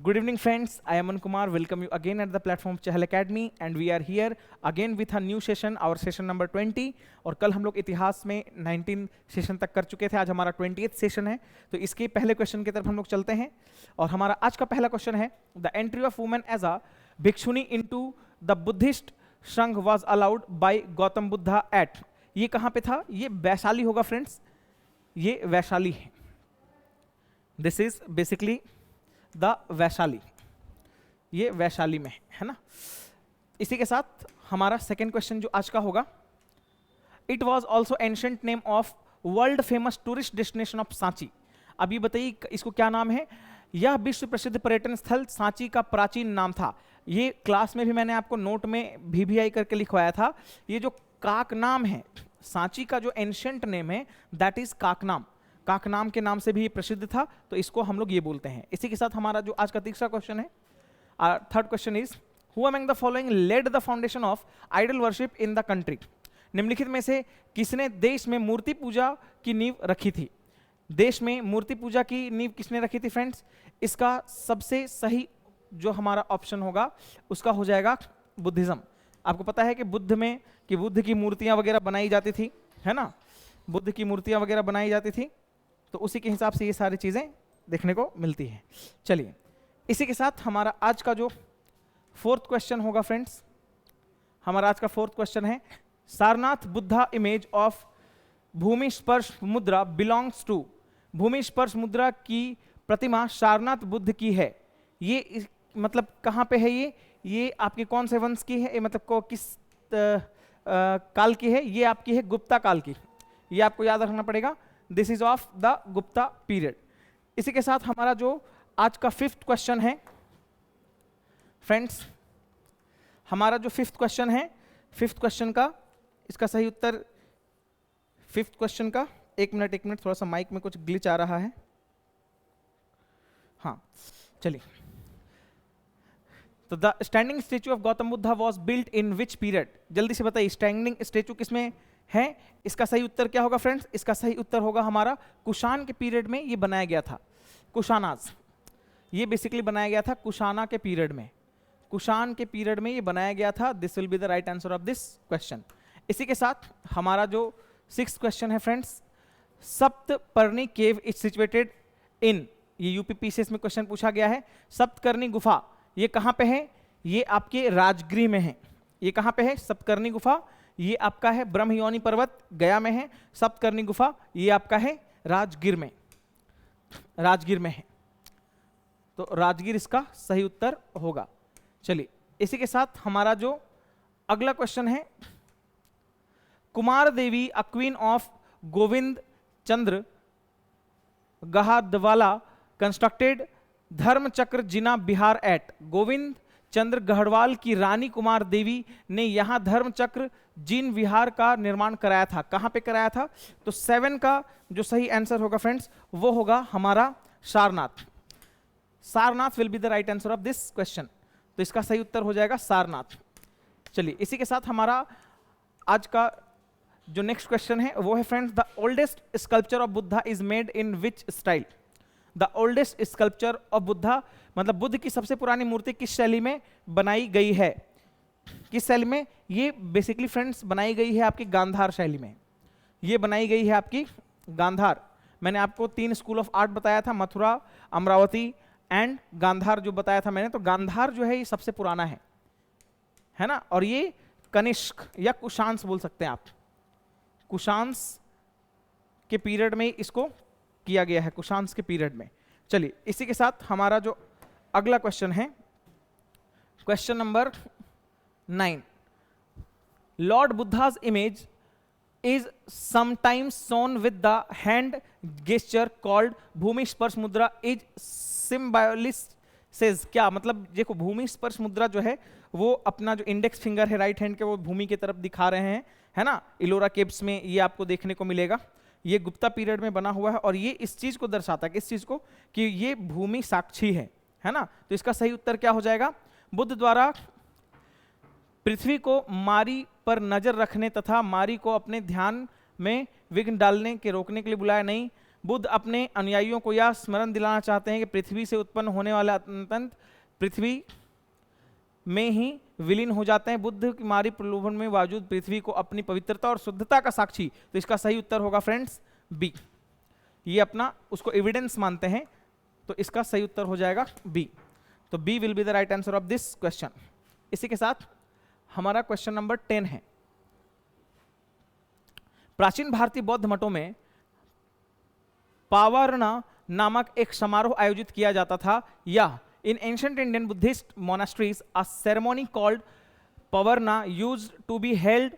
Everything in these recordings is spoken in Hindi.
Good evening, friends. I am Aman Kumar. Welcome you again at the platform Chahal Academy, and we are here again with a new session, our session number 20. और कल हम लोग इतिहास में 19 सेशन तक कर चुके थे. आज हमारा 20th सेशन है. तो इसके पहले क्वेश्चन की तरफ हम लोग चलते हैं. और हमारा आज का पहला क्वेश्चन है, the entry of women as a bhikshuni into the Buddhist sangha was allowed by Gautam Buddha at. ये कहाँ पे था? ये वैशाली होगा फ्रेंड्स. ये वैशाली है. This is basically the Vaishali. ये वैशाली में है ना. इसी के साथ हमारा सेकेंड क्वेश्चन जो आज का होगा, it was also ancient name of world famous tourist destination of Sanchi. अभी बताइए इसको क्या नाम है. यह विश्व प्रसिद्ध पर्यटन स्थल सांची का प्राचीन नाम था. ये क्लास में भी मैंने आपको नोट में VVI करके लिखवाया था. ये जो काकनाम है, सांची का जो एंशंट नेम है, दैट इज काकनाम. काकनाम के नाम से भी प्रसिद्ध था, तो इसको हम लोग ये बोलते हैं. इसी के साथ हमारा जो आज का तीसरा क्वेश्चन है, third question is, who among the following led the foundation of idol worship in the country. निम्नलिखित में से किसने देश में मूर्ति पूजा की नींव रखी थी. देश में मूर्ति पूजा की नींव किसने रखी थी फ्रेंड्स. इसका सबसे सही जो हमारा ऑप्शन होगा उसका हो जाएगा बुद्धिज्म. आपको पता है कि बुद्ध की मूर्तियां वगैरह बनाई जाती थी, है ना. बुद्ध की मूर्तियां वगैरह बनाई जाती थी, तो उसी के हिसाब से ये सारी चीजें देखने को मिलती हैं. चलिए, इसी के साथ हमारा आज का जो फोर्थ क्वेश्चन होगा फ्रेंड्स, हमारा आज का फोर्थ क्वेश्चन है, सारनाथ बुद्धा इमेज ऑफ भूमि स्पर्श मुद्रा बिलोंग्स टू. भूमि स्पर्श मुद्रा की प्रतिमा सारनाथ बुद्ध की है. ये मतलब कहाँ पे है? ये आपके कौन से वंश की है? मतलब को किस काल की है? ये आपकी है गुप्ता काल की. ये आपको याद रखना पड़ेगा. This is of the Gupta period. इसी के साथ हमारा जो आज का फिफ्थ क्वेश्चन है फ्रेंड्स, हमारा जो फिफ्थ क्वेश्चन है, फिफ्थ क्वेश्चन का इसका सही उत्तर, फिफ्थ क्वेश्चन का, एक मिनट, थोड़ा सा माइक में कुछ ग्लिच आ रहा है. हाँ, चलिए. तो the standing statue of Gautam Buddha was built in which period. जल्दी से बताइए, स्टैंडिंग स्टेचू किसमें है? इसका सही उत्तर क्या होगा फ्रेंड्स? इसका सही उत्तर होगा हमारा कुषाण के पीरियड में ये बनाया गया था. कुषाणाज, ये बेसिकली बनाया गया था कुषाणा के पीरियड में. कुषाण के पीरियड में ये बनाया गया था. This will be the right answer of this question. इसी के साथ हमारा जो सिक्स्थ क्वेश्चन है friends, Saptaparni cave is situated in. ये UPPCS में क्वेश्चन पूछा गया है. सप्तकर्णी गुफा ये कहाँ पे है? ये आपके राजगृह में है. ये कहाँ पे है? सप्तकर्णी गुफा ये आपका है ब्रह्मयोनि पर्वत गया में है. सप्तकर्णी गुफा ये आपका है राजगीर में. राजगीर में है, तो राजगीर इसका सही उत्तर होगा. चलिए, इसी के साथ हमारा जो अगला क्वेश्चन है, Kumar Devi a queen of Govind Chandra Gahadavala constructed Dharmachakra Jina Vihar at. Govind Chandra Gahadwal की रानी कुमार देवी ने यहां धर्मचक्र जिन विहार का निर्माण कराया था. कहां पे कराया था? तो 7 का जो सही आंसर होगा फ्रेंड्स वो होगा हमारा Sarnath. Sarnath will be the right answer of this question. तो इसका सही उत्तर हो जाएगा सारनाथ. चलिए, इसी के साथ हमारा आज का जो नेक्स्ट क्वेश्चन है वो है friends, the oldest sculpture of Buddha is made in which style. The oldest sculpture of Buddha मतलब बुद्ध की सबसे पुरानी मूर्ति किस शैली में बनाई गई है? किस शैली में? ये बेसिकली फ्रेंड्स बनाई गई है आपकी गांधार शैली में. ये बनाई गई है आपकी गांधार. मैंने आपको 3 स्कूल ऑफ आर्ट बताया था, मथुरा, अमरावती एंड गांधार जो बताया था मैंने. तो गांधार जो है ये सबसे पुराना है ना. और ये कनिष्क या कुशांश बोल सकते हैं आप. कुशांश के पीरियड में इसको किया गया है, कुशांश के पीरियड में. चलिए, इसी के साथ हमारा जो अगला क्वेश्चन है, question number 9, lord Buddha's image is sometimes shown with the hand gesture called Bhumi Sparsha Mudra is सिम्बालिस्ट says. क्या मतलब? देखो, भूमि स्पर्श मुद्रा जो है वो अपना जो इंडेक्स फिंगर है राइट हैंड के, वो भूमि की तरफ दिखा रहे हैं, है ना. इलोरा केव्स में ये आपको देखने को मिलेगा. ये गुप्ता पीरियड में बना हुआ है और ये इस चीज को दर्शाता है, किस चीज को? कि ये भूमि साक्षी है ना. तो इसका सही उत्तर क्या हो जाएगा? बुद्ध द्वारा पृथ्वी को मारी पर नजर रखने तथा मारी को अपने ध्यान में विघ्न डालने के रोकने के लिए बुलाया नहीं, बुद्ध अपने अनुयायियों को यह स्मरण दिलाना चाहते हैं कि पृथ्वी से उत्पन्न होने वाले अंततः पृथ्वी में ही विलीन हो जाते हैं। बुद्ध की मारी प्रलोभन में बावजूद पृथ्वी को अपनी पवित्रता और शुद्धता का साक्षी, तो इसका सही उत्तर होगा फ्रेंड्स बी। ये अपना उसको एविडेंस मानते हैं, तो इसका सही उत्तर हो जाएगा बी। तो B will be the right answer of this question. इसी के साथ हमारा क्वेश्चन नंबर 10 है, प्राचीन भारतीय बौद्ध मठों में पावरना नामक एक समारोह आयोजित किया जाता था, या in ancient Indian Buddhist monasteries a ceremony called Pavarana used to be held,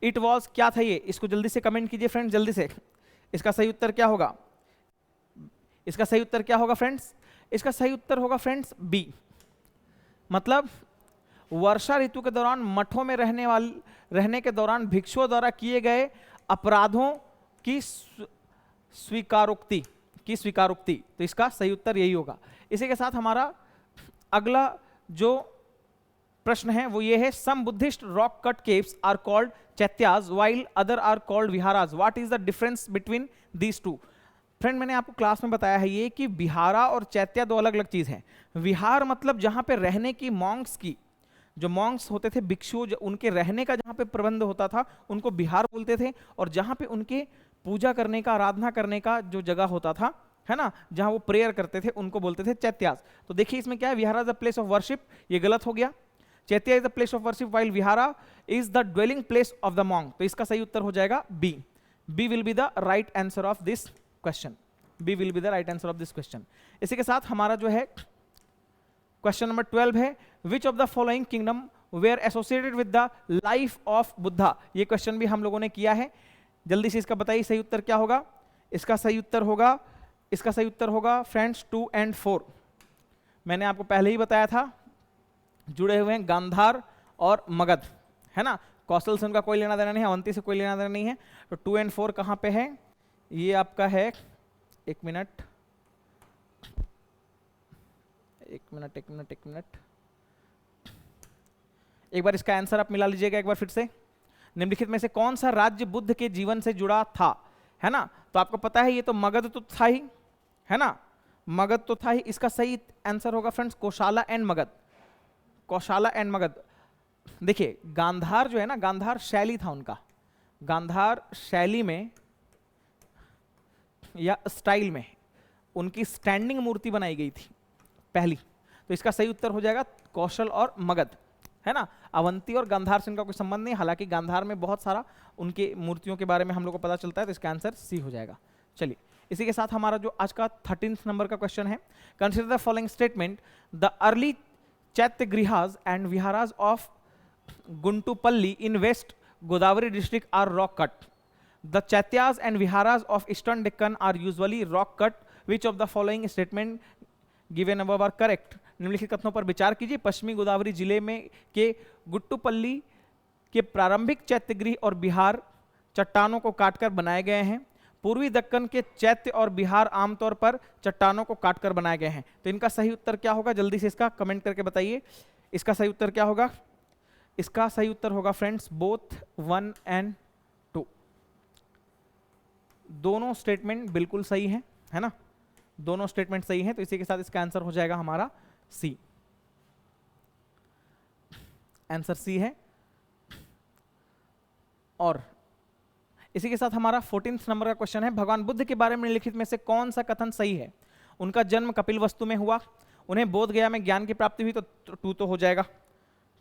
it was, क्या था ये? इसको जल्दी से कमेंट कीजिए फ्रेंड्स, जल्दी से। इसका सही उत्तर क्या होगा? इसका सही उत्तर क्या होगा फ्रेंड्स? इसका सही उत्तर होगा फ्रेंड्स बी। मतलब वर्षा ऋतु के दौरान मठों में रहने के दौरान भिक्षुओं द्वारा किए गए अपराधों की स्वीकारोक्ति, तो इसका सही उत्तर यही होगा। इसी के साथ हमारा अगला जो प्रश्न है वो ये है, some Buddhist rock cut caves are called chaityas while other are called viharas, what is the difference between these two? Friend मैंने आपको क्लास में बताया है ये कि विहारा और चैत्या दो अलग अलग चीज हैं। विहार मतलब जहां पे रहने की मॉन्क्स की, जो मॉन्क्स होते थे भिक्षु, उनके रहने का जहां पे प्रबंध होता था उनको विहार बोलते थे, और जहां पे उनके पूजा करने का, आराधना करने का जो जगह होता था, है ना, जहां वो प्रेयर करते थे, उनको बोलते थे चैत्याज। तो देखिए इसमें क्या है, vihara is the place of worship, ये गलत हो गया। Chaitya is the place of worship while vihara is the dwelling place of the monk, तो इसका सही उत्तर हो जाएगा B. B will be the right answer of this question. B will be the right answer of this question. इसी के साथ हमारा जो है क्वेश्चन नंबर 12 है, which of the following kingdom were associated with the life of Buddha? ये क्वेश्चन भी हम लोगों ने किया है, जल्दी से इसका बताइए सही उत्तर क्या होगा? इसका सही उत्तर होगा फ्रेंड्स 2 और 4। मैंने आपको पहले ही बताया था, जुड़े हुए हैं गांधार और मगध, है ना। कौशल से उनका कोई लेना देना नहीं है, अवंती से कोई लेना देना नहीं है। तो 2 और 4 कहाँ पे है? ये आपका है, एक मिनट, एक बार इसका आंसर आप मिला लीजिएगा एक बार फिर से। निम्नलिखित में से कौन सा राज्य बुद्ध के जीवन से जुड़ा था, है ना? तो आपको पता है ये तो मगध तो था ही, है ना, मगध तो था ही। इसका सही आंसर होगा फ्रेंड्स कोशाला एंड मगध। देखिए गांधार जो है ना, गांधार शैली था उनका, गांधार शैली में या स्टाइल में उनकी स्टैंडिंग मूर्ति बनाई गई थी पहली, तो इसका सही उत्तर हो जाएगा कौशल और मगध, है ना। अवंती और गांधार से इनका कोई संबंध नहीं, हालांकि गांधार में बहुत सारा उनके मूर्तियों के बारे में हम लोग को पता चलता है, तो इसका आंसर सी हो जाएगा। चलिए इसी के साथ हमारा जो आज का 13th नंबर का क्वेश्चन है, consider the following statement, the early chaityagrihas and viharas of Guntupalli in West Godavari district are rock cut, the chaityas and viharas of eastern Deccan are usually rock cut, which of the following statement given above are correct? निम्नलिखित कथनों पर विचार कीजिए। पश्चिमी गोदावरी जिले में के गुट्टुपल्ली के प्रारंभिक चैत्यगृह और बिहार चट्टानों को काटकर बनाए गए हैं। पूर्वी दक्कन के चैत्य और बिहार आमतौर पर चट्टानों को काटकर बनाए गए हैं। तो इनका सही उत्तर क्या होगा? जल्दी से इसका कमेंट करके बताइए। इसका सही उत्तर क्या होगा? इसका सही उत्तर होगा फ्रेंड्स बोथ 1 और 2। दोनों स्टेटमेंट बिल्कुल सही है ना, दोनों स्टेटमेंट सही हैं। तो इसी के साथ इसका आंसर हो जाएगा हमारा सी। आंसर सी है। और इसी के साथ हमारा 14th नंबर का क्वेश्चन है, भगवान बुद्ध के बारे में निम्नलिखित में से कौन सा कथन सही है? उनका जन्म कपिलवस्तु में हुआ, उन्हें बोध गया में ज्ञान की प्राप्ति हुई, तो 2 तो हो जाएगा,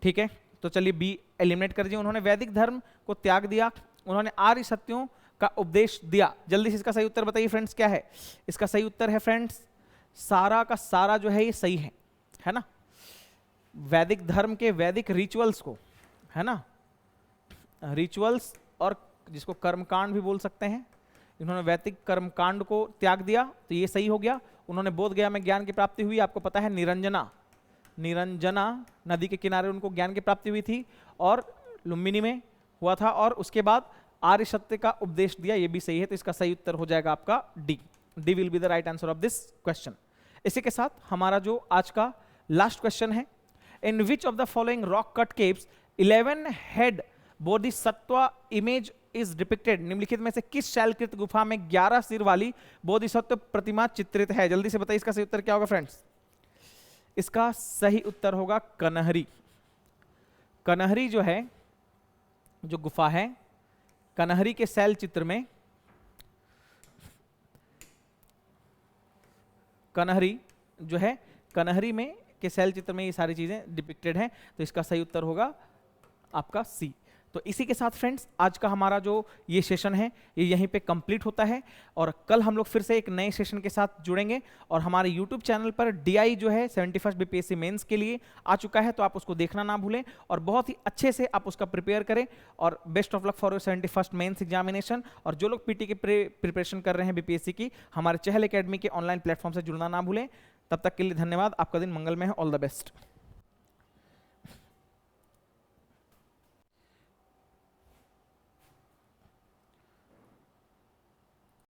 ठीक है। तो चलिए बी एलिमिनेट कर दीजिए। उन्होंने वैदिक धर्म को त्याग दिया, उन्होंने आर्य सत्यों का उपदेश दिया। जल्दी से इसका सही उत्तर बताइए फ्रेंड्स क्या है? इसका सही उत्तर है फ्रेंड्स सारा का सारा जो है ये सही है ना। वैदिक धर्म के वैदिक रिचुअल्स को, है ना, रिचुअल्स और जिसको कर्मकांड भी बोल सकते हैं, इन्होंने वैदिक कर्मकांड को त्याग दिया, तो ये सही हो गया। उन्होंने बोध गया में ज्ञान की प्राप्ति हुई। आपको पता है निरंजना नदी के किनारे उनको ज्ञान की प्राप्ति हुई थी, और लुम्बिनी में हुआ था, और उसके बाद आर्य सत्य का उपदेश दिया, ये भी सही है। तो इसका सही उत्तर हो जाएगा आपका D. D will be the right answer of this question. इसी के साथ हमारा जो आज का लास्ट क्वेश्चन है, in which of the following rock cut caves 11 head Bodhisattva image is depicted, निम्नलिखित में से किस शैलकृत गुफा में 11 सिर वाली बोधिसत्व प्रतिमा चित्रित है? जल्दी से बताइए इसका सही उत्तर क्या होगा फ्रेंड्स। इसका सही उत्तर होगा कनहरी। कनहरी जो है, जो गुफा है, कनहरी के शैल चित्र में, कनहरी जो है, कनहरी में के शैल चित्र में ये सारी चीजें डिपिक्टेड हैं, तो इसका सही उत्तर होगा आपका सी। तो इसी के साथ फ्रेंड्स आज का हमारा जो ये सेशन है ये यहीं पे कंप्लीट होता है, और कल हम लोग फिर से एक नए सेशन के साथ जुड़ेंगे। और हमारे यूट्यूब चैनल पर डीआई जो है 71st बीपीएससी मेंस के लिए आ चुका है, तो आप उसको देखना ना भूलें और बहुत ही अच्छे से आप उसका प्रिपेयर करें। और best of luck for your 71st mains examination. और जो लोग पीटी की प्रिपरेशन कर रहे हैं बीपीएससी की, हमारे चहल एकेडमी के ऑनलाइन प्लेटफॉर्म से जुड़ना ना भूलें। तब तक के लिए धन्यवाद। आपका दिन मंगलमय है। All the best.